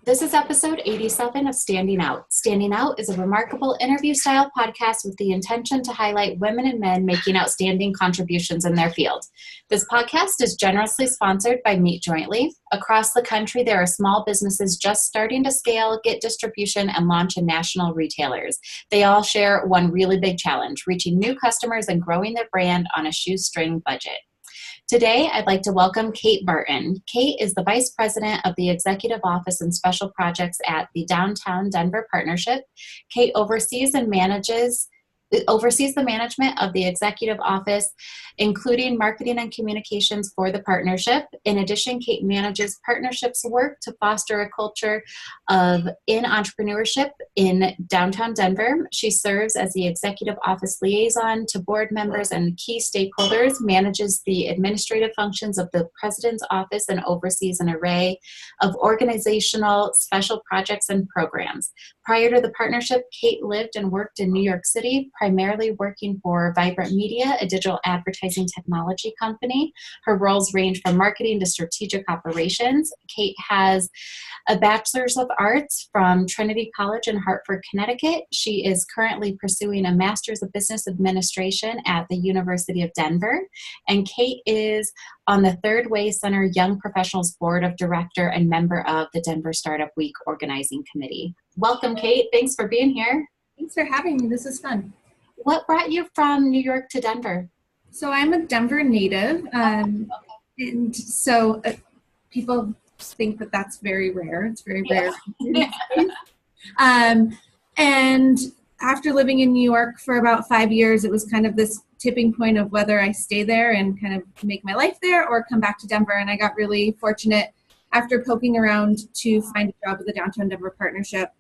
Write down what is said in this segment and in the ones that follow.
This is episode 87 of Standing Out. Standing Out is a remarkable interview-style podcast with the intention to highlight women and men making outstanding contributions in their field. This podcast is generously sponsored by Meet Jointly. Across the country, there are small businesses just starting to scale, get distribution, and launch in national retailers. They all share one really big challenge, reaching new customers and growing their brand on a shoestring budget. Today, I'd like to welcome Kate Barton. Kate is the Vice President of the Executive Office and Special Projects at the Downtown Denver Partnership. Kate oversees the management of the Executive Office, including marketing and communications for the partnership. In addition, Kate manages partnerships work to foster a culture in entrepreneurship in downtown Denver. She serves as the Executive Office liaison to board members and key stakeholders, manages the administrative functions of the President's Office, and oversees an array of organizational special projects and programs. Prior to the partnership, Kate lived and worked in New York City, primarily working for Vibrant Media, a digital advertising technology company. Her roles range from marketing to strategic operations. Kate has a Bachelor's of Arts from Trinity College in Hartford, Connecticut. She is currently pursuing a Master's of Business Administration at the University of Denver. And Kate is on the Third Way Center Young Professionals Board of Director and member of the Denver Startup Week Organizing Committee. Welcome, Kate. Thanks for being here. Thanks for having me. This is fun. What brought you from New York to Denver? So I'm a Denver native, and so people think that that's very rare. It's very rare. And after living in New York for about 5 years, it was kind of this tipping point of whether I stay there and kind of make my life there or come back to Denver. And I got really fortunate after poking around to find a job at the Downtown Denver Partnership.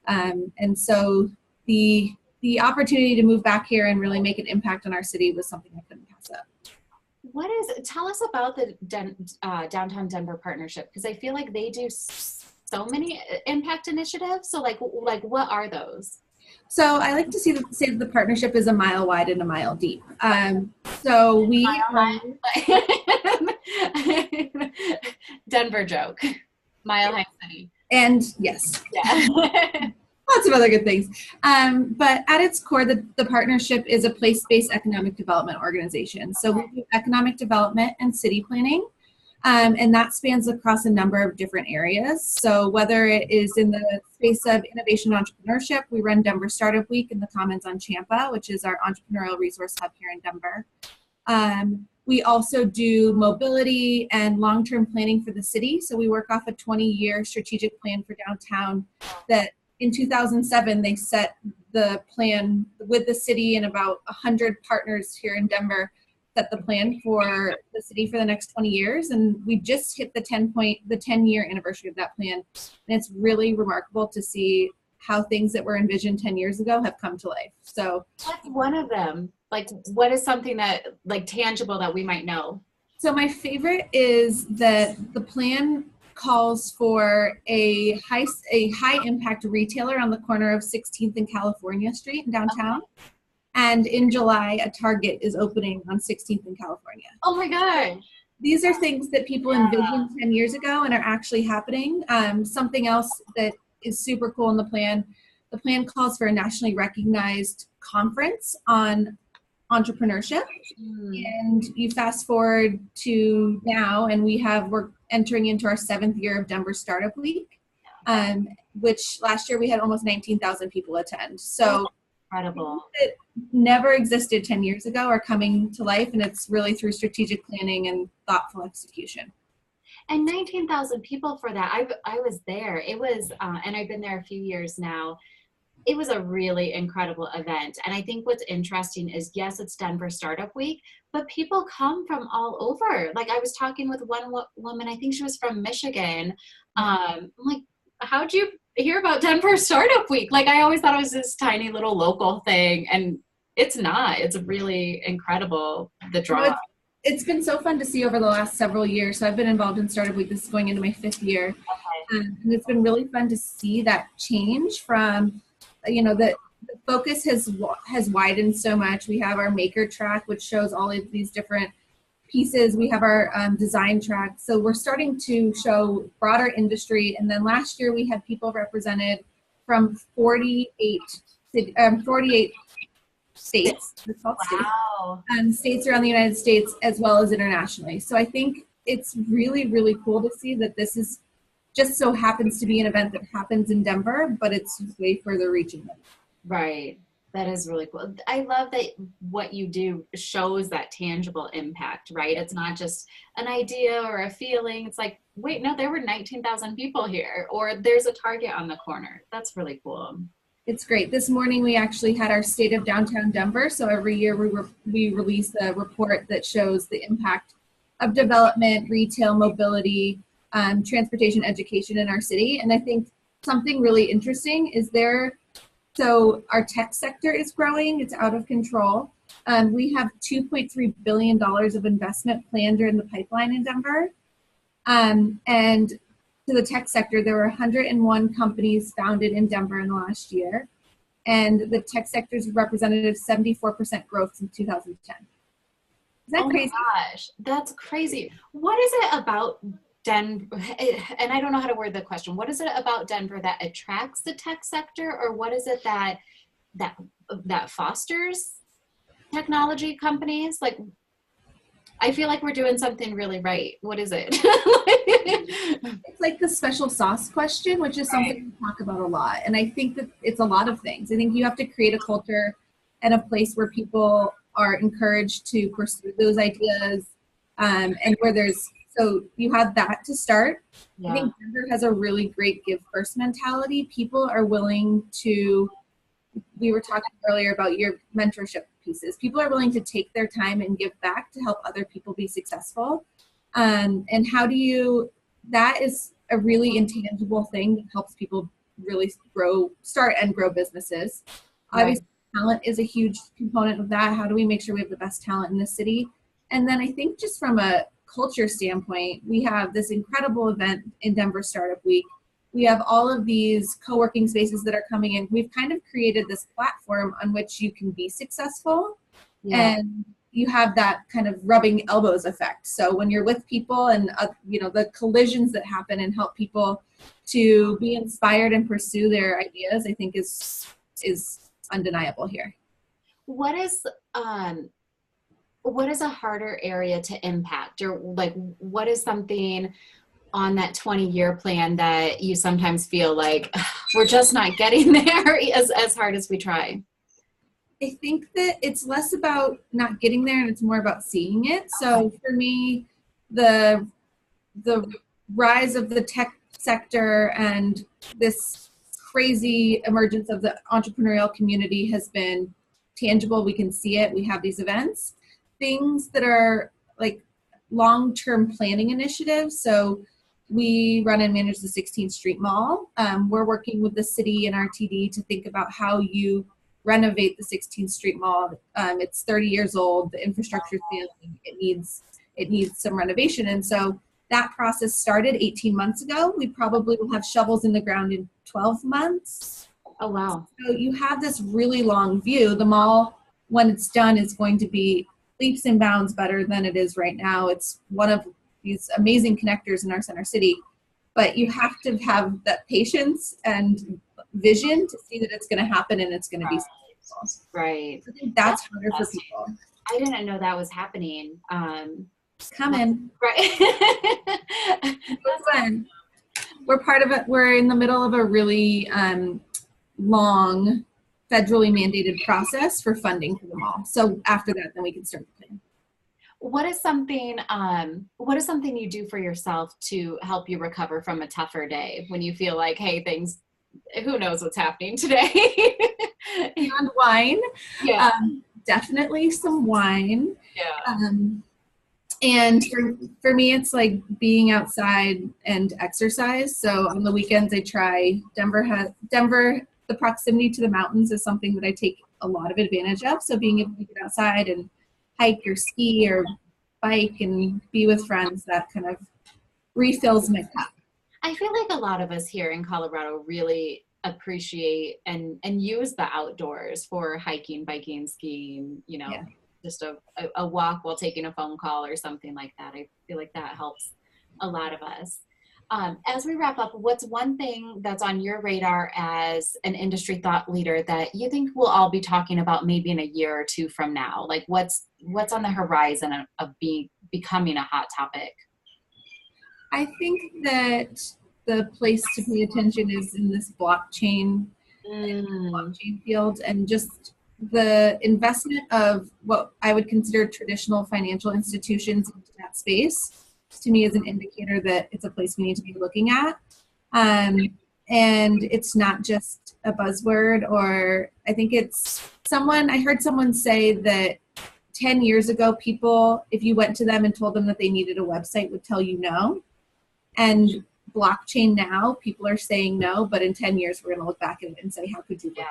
And so the opportunity to move back here and really make an impact on our city was something I couldn't pass up. Tell us about the Downtown Denver Partnership, because I feel like they do so many impact initiatives. So like what are those? So I like to say that the partnership is a mile wide and a mile deep. So we Denver joke, Mile High City. And yes. Yeah. Lots of other good things. But at its core, the partnership is a place-based economic development organization. So we do economic development and city planning, and that spans across a number of different areas. So whether it is in the space of innovation and entrepreneurship, we run Denver Startup Week in the Commons on Champa, which is our entrepreneurial resource hub here in Denver. We also do mobility and long-term planning for the city. So we work off a 20-year strategic plan for downtown that in 2007, they set the plan with the city and about 100 partners here in Denver, set the plan for the city for the next 20 years. And we just hit the 10-year anniversary of that plan. And it's really remarkable to see how things that were envisioned 10 years ago have come to life. So what's one of them? Like, what is something that tangible that we might know? So my favorite is that the plan calls for a high impact retailer on the corner of 16th and California Street in downtown. Okay. And in July, a Target is opening on 16th and California. Oh my God. These are things that people envisioned 10 years ago and are actually happening. Something else that is super cool in the plan calls for a nationally recognized conference on entrepreneurship. And you fast forward to now, and we're entering into our 7th year of Denver Startup Week, which last year we had almost 19,000 people attend. So incredible. It never existed 10 years ago are coming to life, and it's really through strategic planning and thoughtful execution. And 19,000 people for that. I was there. It was, and I've been there a few years now. It was a really incredible event. And I think what's interesting is, yes, it's Denver Startup Week, but people come from all over. Like, I was talking with one woman, I think she was from Michigan. I'm like, how'd you hear about Denver Startup Week? Like, I always thought it was this tiny little local thing, and it's not. It's really incredible, the draw. It's been so fun to see over the last several years. So I've been involved in Startup Week. This is going into my 5th year. Okay. And it's been really fun to see that change from, the focus has widened so much. We have our maker track, which shows all of these different pieces. We have our design track. So we're starting to show broader industry. And then last year we had people represented from 48 states, Wow. states around the United States as well as internationally. So I think it's really, really cool to see that this is just so happens to be an event that happens in Denver, but it's way further reaching. Right. That is really cool. I love that what you do shows that tangible impact, right? It's not just an idea or a feeling. It's like, wait, no, there were 19,000 people here, or there's a Target on the corner. That's really cool. It's great. This morning we actually had our State of Downtown Denver. So every year we release a report that shows the impact of development, retail, mobility, transportation, education in our city. And I think something really interesting is so our tech sector is growing. It's out of control. We have $2.3 billion of investment planned or in the pipeline in Denver. And to the tech sector, there were 101 companies founded in Denver in the last year. And the tech sector is representative 74% growth since 2010. Is that crazy? Oh my gosh, that's crazy. What is it about Denver, and I don't know how to word the question, what is it about Denver that attracts the tech sector, or what is it that fosters technology companies? Like, I feel like we're doing something really right. What is it? It's like the special sauce question, which is something we talk about a lot. And I think that it's a lot of things. I think you have to create a culture and a place where people are encouraged to pursue those ideas, and where so you have that to start. Yeah. I think Denver has a really great give first mentality. People are willing to, we were talking earlier about your mentorship pieces. People are willing to take their time and give back to help other people be successful. And that is a really intangible thing that helps people really start and grow businesses. Right. Obviously, talent is a huge component of that. How do we make sure we have the best talent in the city? And then I think just from a culture standpoint, we have this incredible event in Denver Startup Week. We have all of these co-working spaces that are coming in. We've kind of created this platform on which you can be successful. Yeah. And you have that kind of rubbing elbows effect. So when you're with people and the collisions that happen and help people to be inspired and pursue their ideas, I think is undeniable here. What is a harder area to impact, or like what is something on that 20-year plan that you sometimes feel like we're just not getting there as hard as we try? I think that it's less about not getting there and it's more about seeing it. So for me, the rise of the tech sector and this crazy emergence of the entrepreneurial community has been tangible. We can see it. We have these events. Things that are like long-term planning initiatives. So we run and manage the 16th Street Mall. We're working with the city and RTD to think about how you renovate the 16th Street Mall. It's 30 years old. The infrastructure is failing. It needs some renovation. And so that process started 18 months ago. We probably will have shovels in the ground in 12 months. Oh, wow. So you have this really long view. The mall, when it's done, is going to be leaps and bounds better than it is right now. It's one of these amazing connectors in our center city, but you have to have that patience and vision to see that it's going to happen and it's going to be successful. Right. I think that's harder for people. I didn't know that was happening. It's coming. Right. That's fun. We're part of it. We're in the middle of a really long federally mandated process for funding for the mall. So after that, then we can start the plan. What is something you do for yourself to help you recover from a tougher day when you feel like, hey, who knows what's happening today? And wine. Yeah. Definitely some wine. Yeah. And for me, it's like being outside and exercise. So on the weekends, I try Denver, the proximity to the mountains is something that I take a lot of advantage of. So being able to get outside and hike or ski or bike and be with friends, that kind of refills my cup. I feel like a lot of us here in Colorado really appreciate and use the outdoors for hiking, biking, skiing, Yeah. just a walk while taking a phone call or something like that. I feel like that helps a lot of us. As we wrap up, what's one thing that's on your radar as an industry thought leader that you think we'll all be talking about maybe in a year or two from now? Like what's on the horizon of becoming a hot topic? I think that the place to pay attention is in this blockchain field, and just the investment of what I would consider traditional financial institutions into that space, to me, is an indicator that it's a place we need to be looking at. And it's not just a buzzword, or I think I heard someone say that 10 years ago, people, if you went to them and told them that they needed a website, would tell you no. And blockchain now, people are saying no, but in 10 years, we're going to look back and say, how could you? Yeah.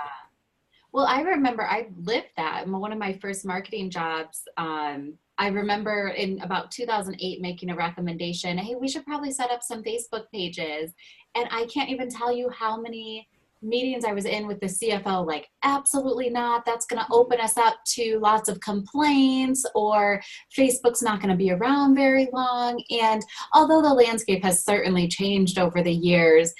Well, I remember I lived that. One of my first marketing jobs, I remember in about 2008 making a recommendation, hey, we should probably set up some Facebook pages. And I can't even tell you how many meetings I was in with the CFO, like, absolutely not. That's going to open us up to lots of complaints, or Facebook's not going to be around very long. And although the landscape has certainly changed over the years,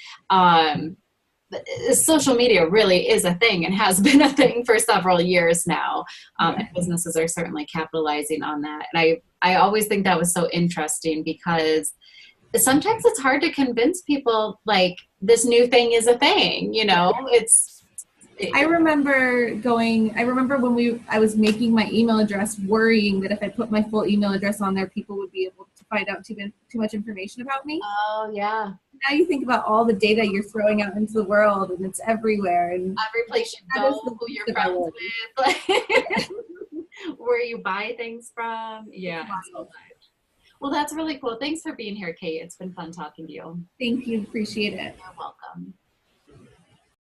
social media really is a thing and has been a thing for several years now. And businesses are certainly capitalizing on that. And I always think that was so interesting, because sometimes it's hard to convince people like this new thing is a thing, I remember when I was making my email address, worrying that if I put my full email address on there, people would be able to find out too much information about me. Oh, yeah. Now you think about all the data you're throwing out into the world, and it's everywhere. And every place you go, who you're friends with, where you buy things from. Yeah. Well, that's really cool. Thanks for being here, Kate. It's been fun talking to you. Thank you. Appreciate it. You're welcome.